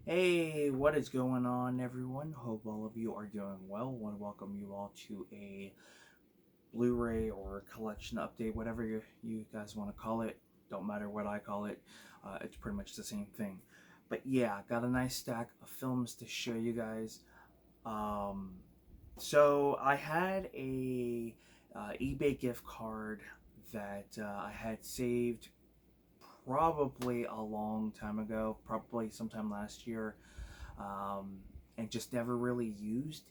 Hey, what is going on, everyone? Hope all of you are doing well. Want to welcome you all to a Blu-ray or collection update, whatever you guys want to call it. Don't matter what I call it. It's pretty much the same thing. But yeah, got a nice stack of films to show you guys. Um, so I had a eBay gift card that I had saved probably a long time ago, probably sometime last year, um, and just never really used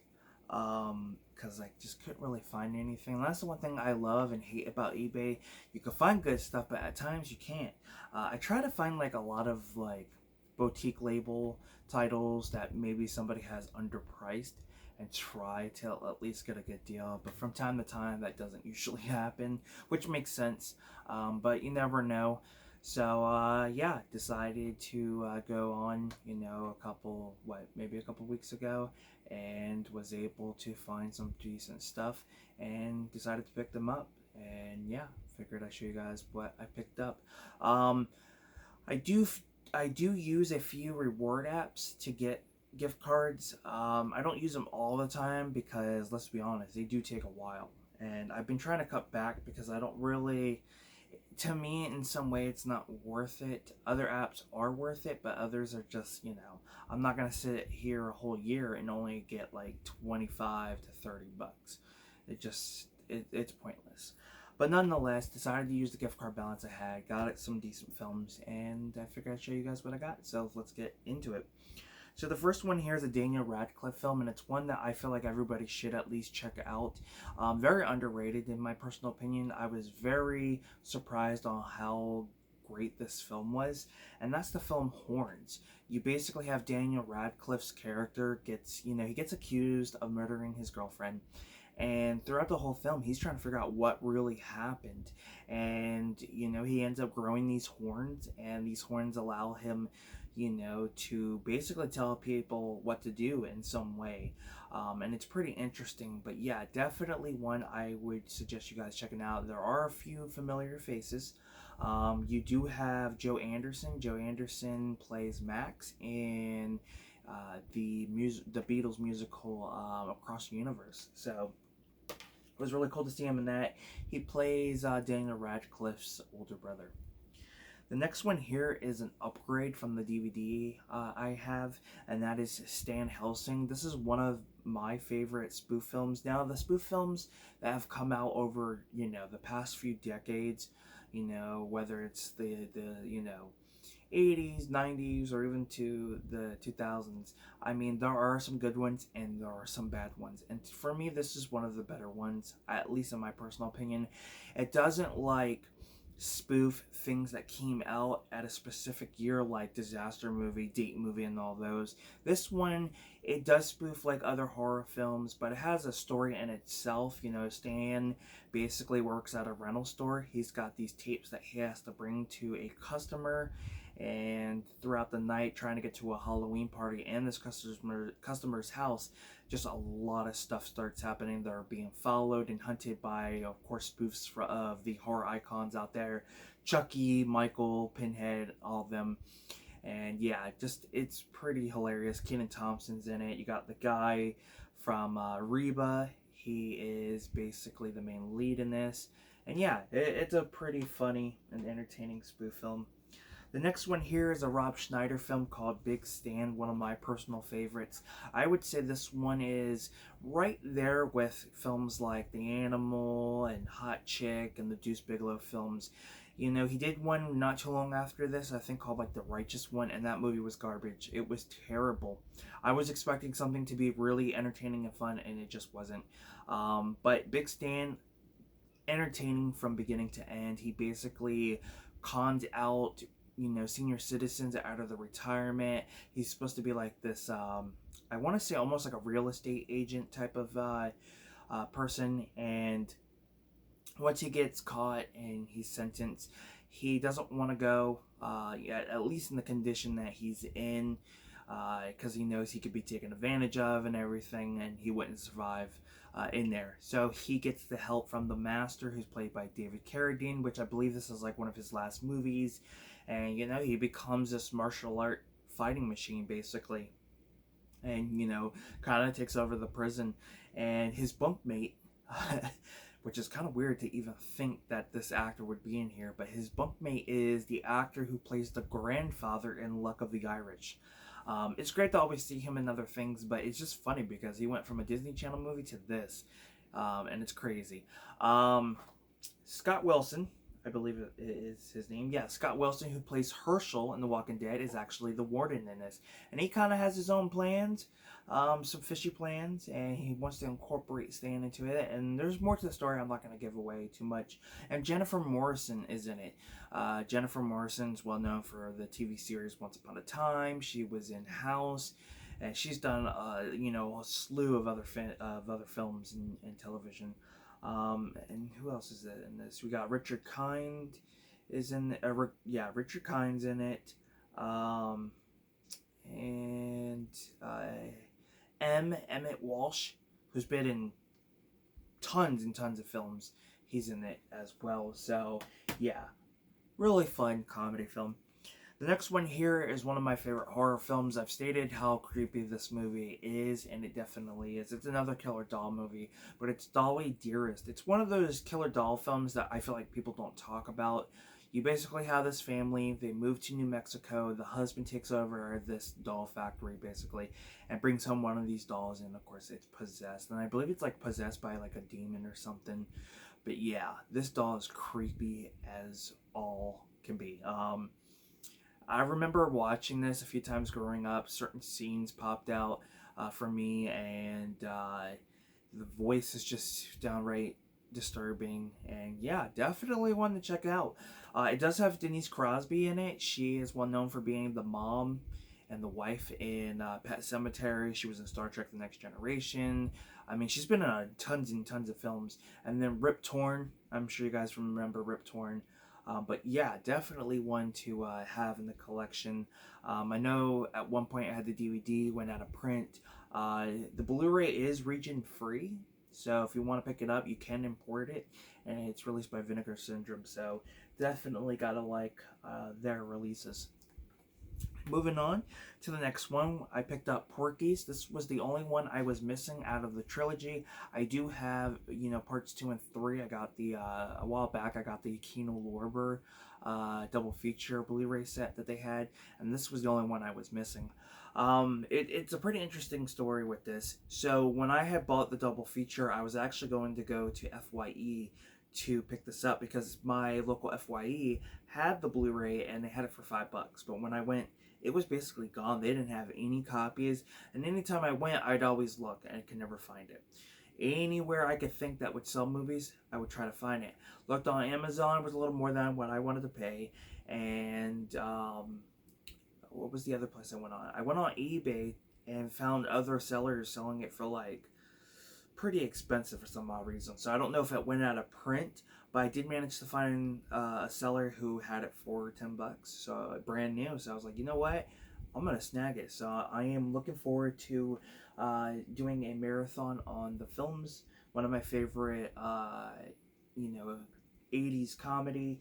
because I just couldn't really find anything. And that's the one thing I love and hate about eBay. You can find good stuff, but at times you can't. I try to find like a lot of like boutique label titles that maybe somebody has underpriced and try to at least get a good deal. But from time to time, that doesn't usually happen, which makes sense. But you never know. So yeah, decided to go on, maybe a couple weeks ago, and was able to find some decent stuff, and decided to pick them up. And yeah, figured I'd show you guys what I picked up. Um, I do I do use a few reward apps to get gift cards. I don't use them all the time because let's be honest, they do take a while, and I've been trying to cut back because I don't really, to me, in some way it's not worth it. Other apps are worth it, but others are just, I'm not gonna sit here a whole year and only get like 25 to 30 bucks. It's pointless. But nonetheless, decided to use the gift card balance I had, got it some decent films, and I figured I'd show you guys what I got. So let's get into it. So the first one here is a Daniel Radcliffe film, and it's one that I feel like everybody should at least check out. Very underrated in my personal opinion. I was very surprised on how great this film was, and that's the film Horns. You basically have Daniel Radcliffe's character he gets accused of murdering his girlfriend, and throughout the whole film he's trying to figure out what really happened. And he ends up growing these horns, and these horns allow him to basically tell people what to do in some way. And it's pretty interesting. But yeah, definitely one I would suggest you guys checking out. There are a few familiar faces. You do have Joe Anderson. Joe Anderson plays Max in the Beatles musical Across the Universe. So it was really cool to see him in that. He plays Daniel Radcliffe's older brother. The next one here is an upgrade from the DVD I have, and that is Stan Helsing. This is one of my favorite spoof films. Now, the spoof films that have come out over, the past few decades, whether it's the 80s, 90s, or even to the 2000s. I mean, there are some good ones and there are some bad ones. And for me, this is one of the better ones, at least in my personal opinion. It doesn't spoof things that came out at a specific year, like disaster movie, date movie, and all those. This one, it does spoof like other horror films, but it has a story in itself. Stan basically works at a rental store. He's got these tapes that he has to bring to a customer, and throughout the night trying to get to a Halloween party and this customer's house, just a lot of stuff starts happening. They're being followed and hunted by, of course, spoofs of the horror icons out there: Chucky, Michael, Pinhead, all of them. And yeah, it's pretty hilarious. Kenan Thompson's in it. You got the guy from Reba. He is basically the main lead in this. And yeah, it's a pretty funny and entertaining spoof film. The next one here is a Rob Schneider film called Big Stan, one of my personal favorites. I would say this one is right there with films like The Animal and Hot Chick and the Deuce Bigelow films. He did one not too long after this, I think, called like The Righteous One, and that movie was garbage. It was terrible. I was expecting something to be really entertaining and fun, and it just wasn't. But Big Stan, entertaining from beginning to end. He basically conned out senior citizens out of the retirement. He's supposed to be like this I want to say almost like a real estate agent type of person. And once he gets caught and he's sentenced, he doesn't want to go, at least in the condition that he's in, because he knows he could be taken advantage of and everything, and he wouldn't survive in there. So he gets the help from the Master, who's played by David Carradine, which I believe this is like one of his last movies. And he becomes this martial art fighting machine, basically. And, you know, kind of takes over the prison. And his bunkmate, which is kind of weird to even think that this actor would be in here, but his bunkmate is the actor who plays the grandfather in Luck of the Irish. It's great to always see him in other things, but it's just funny because he went from a Disney Channel movie to this, and it's crazy. Scott Wilson, I believe it is his name. Yeah, Scott Wilson, who plays Herschel in The Walking Dead, is actually the warden in this. And he kind of has his own plans, some fishy plans, and he wants to incorporate Stan into it. And there's more to the story I'm not going to give away too much. And Jennifer Morrison is in it. Jennifer Morrison's well known for the TV series Once Upon a Time. She was in House. And she's done, you know, a slew of other films and television. And who else is in this? We got Richard Kind is in Richard Kind's in it. And Emmett Walsh, who's been in tons and tons of films. He's in it as well. So yeah, really fun comedy film. The next one here is one of my favorite horror films. I've stated how creepy this movie is, and it definitely is. It's another killer doll movie, but it's Dolly Dearest. It's one of those killer doll films that I feel like people don't talk about. You basically have this family, they move to New Mexico, the husband takes over this doll factory, basically, and brings home one of these dolls, and of course it's possessed. And I believe it's like possessed by like a demon or something. But yeah, this doll is creepy as all can be. I remember watching this a few times growing up. Certain scenes popped out for me, and the voice is just downright disturbing. And yeah, definitely one to check out. It does have Denise Crosby in it. She is well known for being the mom and the wife in Pet Sematary. She was in Star Trek The Next Generation. I mean, she's been in tons and tons of films. And then Rip Torn. I'm sure you guys remember Rip Torn. But yeah, definitely one to have in the collection. I know at one point I had the DVD, went out of print. The Blu-ray is region free, so if you want to pick it up, you can import it, and it's released by Vinegar Syndrome, so definitely gotta like their releases. Moving on to the next one, I picked up Porkys. This was the only one I was missing out of the trilogy. I do have, you know, parts 2 and 3. I got the, a while back, I got the Kino Lorber double feature Blu-ray set that they had, and this was the only one I was missing. It's a pretty interesting story with this. So when I had bought the double feature, I was actually going to go to FYE to pick this up because my local FYE had the Blu-ray and they had it for $5. But when I went, it was basically gone. They didn't have any copies, and anytime I went, I'd always look and I could never find it. Anywhere I could think that would sell movies, I would try to find it. Looked on Amazon, was a little more than what I wanted to pay, and what was the other place I went on? I went on eBay and found other sellers selling it for like pretty expensive for some odd reason. So I don't know if it went out of print, but I did manage to find a seller who had it for $10, so brand new. So I was like, you know what, I'm gonna snag it. So I am looking forward to doing a marathon on the films. One of my favorite you know, 80s comedy.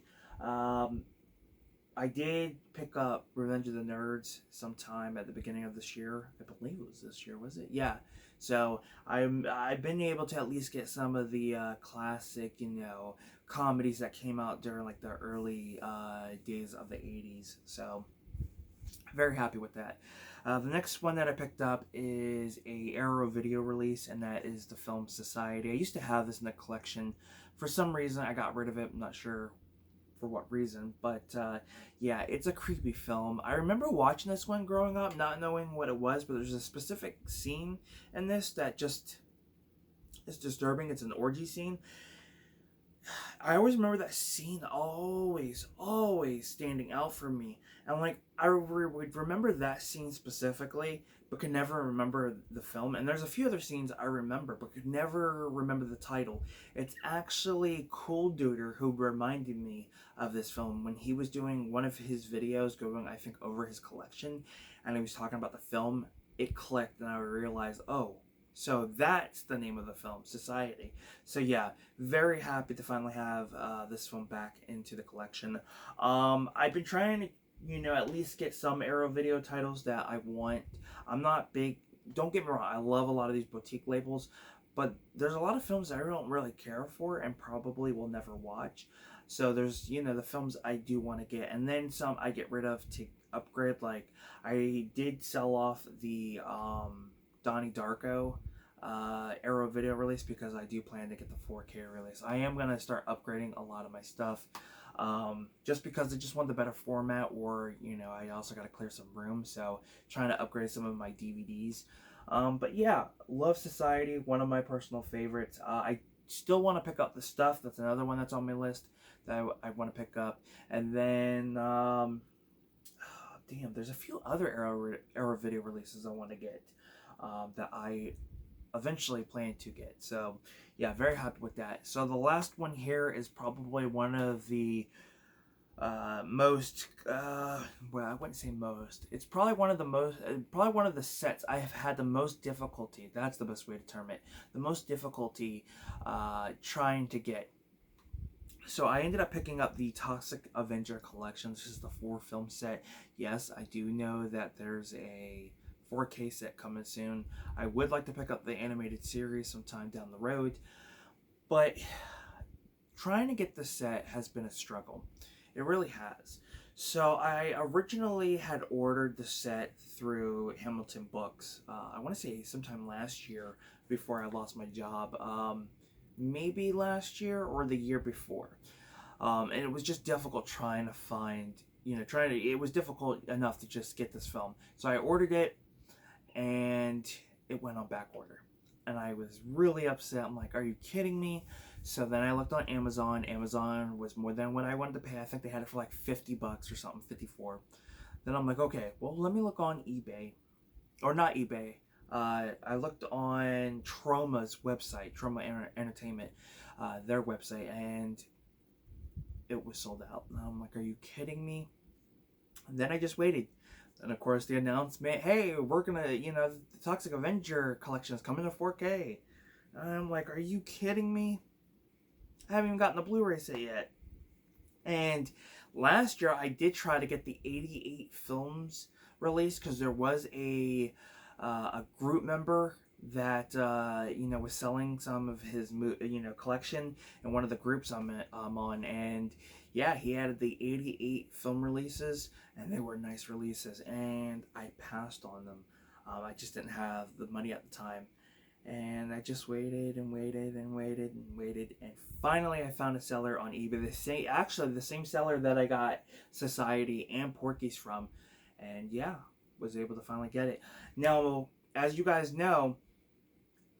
I did pick up Revenge of the Nerds sometime at the beginning of this year. I believe it was this year, was it? Yeah. So I've been able to at least get some of the classic, you know, comedies that came out during like the early days of the 80s. So very happy with that. The next one that I picked up is a Arrow video release, and that is the film Society. I used to have this in the collection. For some reason, I got rid of it. I'm not sure for what reason, but yeah, it's a creepy film. I remember watching this one growing up, not knowing what it was, but there's a specific scene in this that just is disturbing. It's an orgy scene. I always remember that scene always standing out for me. And like, I would remember that scene specifically, but could never remember the film. And there's a few other scenes I remember, but could never remember the title. It's actually Cool Duder who reminded me of this film when he was doing one of his videos going, I think, over his collection. And he was talking about the film. It clicked and I realized, oh, so that's the name of the film, Society. So yeah, very happy to finally have this film back into the collection. I've been trying to you know, at least get some Arrow Video titles that I want. I'm not big, don't get me wrong, I love a lot of these boutique labels, but there's a lot of films that I don't really care for and probably will never watch. So there's, you know, the films I do want to get, and then some I get rid of to upgrade. Like, I did sell off the Donnie Darko Arrow Video release because I do plan to get the 4K release. I am going to start upgrading a lot of my stuff. Just because I just want the better format, or, you know, I also got to clear some room, so trying to upgrade some of my DVDs. But yeah, Love Society, one of my personal favorites. I still want to pick up The Stuff. That's another one that's on my list that I want to pick up. And then, damn, there's a few other Arrow Video releases I want to get that I eventually plan to get. So yeah, very happy with that. So the last one here is probably one of the most well, I wouldn't say most, it's probably one of the most, probably one of the sets I have had the most difficulty, that's the best way to term it, the most difficulty trying to get. So I ended up picking up the Toxic Avenger collection. This is the 4-film set. Yes, I do know that there's a 4K set coming soon. I would like to pick up the animated series sometime down the road, but trying to get the set has been a struggle. It really has. So I originally had ordered the set through Hamilton Books. I want to say sometime last year before I lost my job. Maybe last year or the year before. And it was just difficult trying to find, you know, it was difficult enough to just get this film. So I ordered it, and it went on back order. And I was really upset. I'm like, are you kidding me? So then I looked on Amazon. Amazon was more than what I wanted to pay. I think they had it for like $50 or something, 54. Then I'm like, okay, well, let me look on eBay. Or not eBay. I looked on Troma's website, Troma Entertainment, their website, and it was sold out. And I'm like, are you kidding me? And then I just waited. And of course, the announcement, hey, we're gonna, you know, the Toxic Avenger collection is coming to 4K. And I'm like, are you kidding me? I haven't even gotten the Blu-ray set yet. And last year, I did try to get the 88 films release because there was a group member that you know, was selling some of his collection in one of the groups I'm on, and yeah, he had the 88 film releases, and they were nice releases, and I passed on them. I just didn't have the money at the time, and I just waited and waited and waited and waited, and finally I found a seller on eBay, the same seller that I got Society and Porkys from, and yeah, was able to finally get it. Now, as you guys know,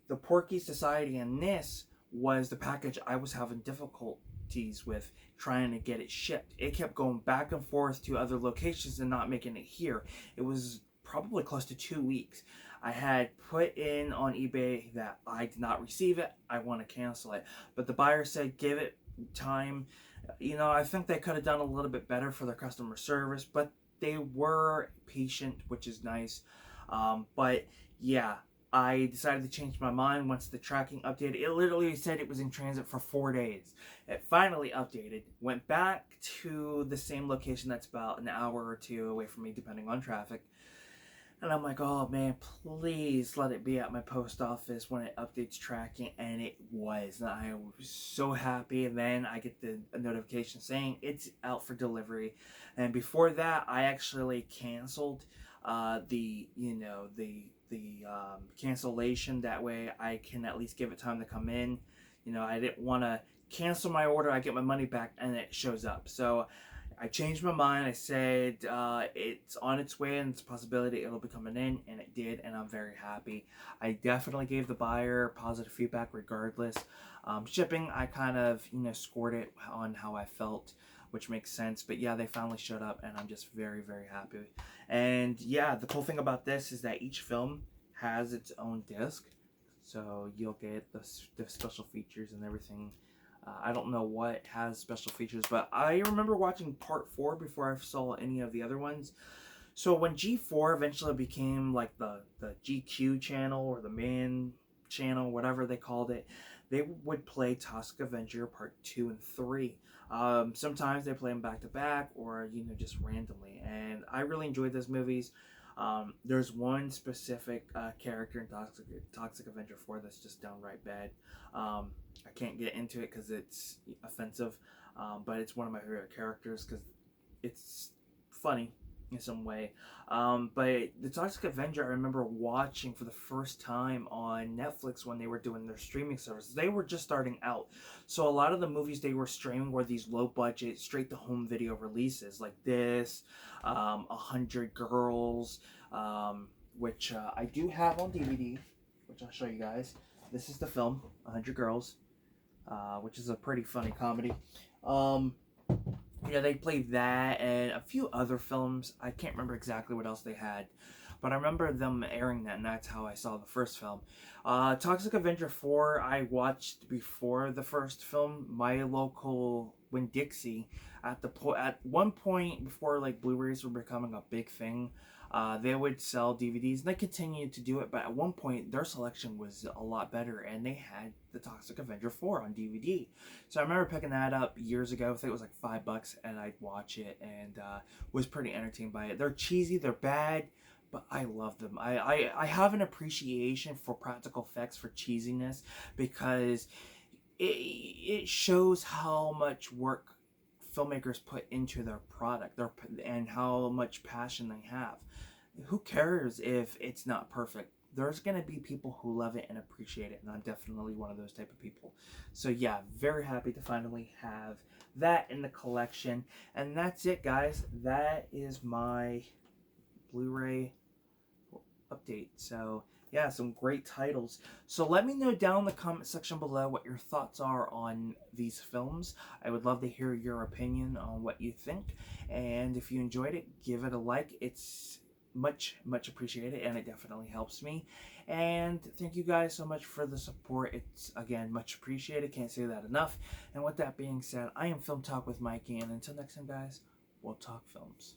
the Porky Society and this was the package I was having difficulties with trying to get it shipped. It kept going back and forth to other locations and not making it here. It was probably close to 2 weeks. I had put in on eBay that I did not receive it. I want to cancel it. But the buyer said, give it time. You know, I think they could have done a little bit better for their customer service, but they were patient, which is nice. But yeah, I decided to change my mind once the tracking updated. It literally said it was in transit for 4 days. It finally updated, went back to the same location that's about an hour or two away from me, depending on traffic. And I'm like, oh man, please let it be at my post office when it updates tracking. And it was. And I was so happy. And then I get a notification saying it's out for delivery. And before that, I actually canceled the cancellation. That way I can at least give it time to come in. You know, I didn't want to cancel my order. I get my money back and it shows up. So I changed my mind. I said it's on its way and it's a possibility it'll be coming in, and it did, and I'm very happy. I definitely gave the buyer positive feedback regardless. Shipping, I kind of, you know, scored it on how I felt, which makes sense. But yeah, they finally showed up, and I'm just very, very happy. And yeah, the cool thing about this is that each film has its own disc, so you'll get the special features and everything. I don't know what has special features, but I remember watching part 4 before I saw any of the other ones. So when G4 eventually became like the GQ channel or the main channel, whatever they called it, they would play Toxic Avenger Part 2 and 3. Sometimes they play them back to back, or just randomly. And I really enjoyed those movies. There's one specific character in Toxic Avenger 4 that's just downright bad. I can't get into it because it's offensive, but it's one of my favorite characters because it's funny in some way. But the Toxic Avenger, I remember watching for the first time on Netflix when they were doing their streaming services. They were just starting out, so a lot of the movies they were streaming were these low budget, straight to home video releases, like this, 100 Girls, which I do have on DVD, which I'll show you guys. This is the film, 100 Girls, which is a pretty funny comedy. They played that and a few other films. I can't remember exactly what else they had, but I remember them airing that, and that's how I saw the first film. Toxic Avenger 4, I watched before the first film. My local Winn-Dixie, at one point before like Blu-rays were becoming a big thing, they would sell DVDs, and they continued to do it, but at one point their selection was a lot better, and they had the Toxic Avenger 4 on DVD. So I remember picking that up years ago. I think it was like $5, and I'd watch it, and was pretty entertained by it. They're cheesy, they're bad, but I love them. I have an appreciation for practical effects, for cheesiness, because it shows how much work filmmakers put into their product, and how much passion they have. Who cares if it's not perfect? There's going to be people who love it and appreciate it, and I'm definitely one of those type of people. So yeah, very happy to finally have that in the collection. And that's it, guys. That is my Blu-ray update. So yeah, some great titles. So let me know down in the comment section below what your thoughts are on these films. I would love to hear your opinion on what you think. And if you enjoyed it, give it a like. It's much appreciated, and it definitely helps me. And thank you guys so much for the support. It's, again, much appreciated. Can't say that enough. And with that being said, I am Film Talk with Mikey, and until next time, guys, we'll talk films.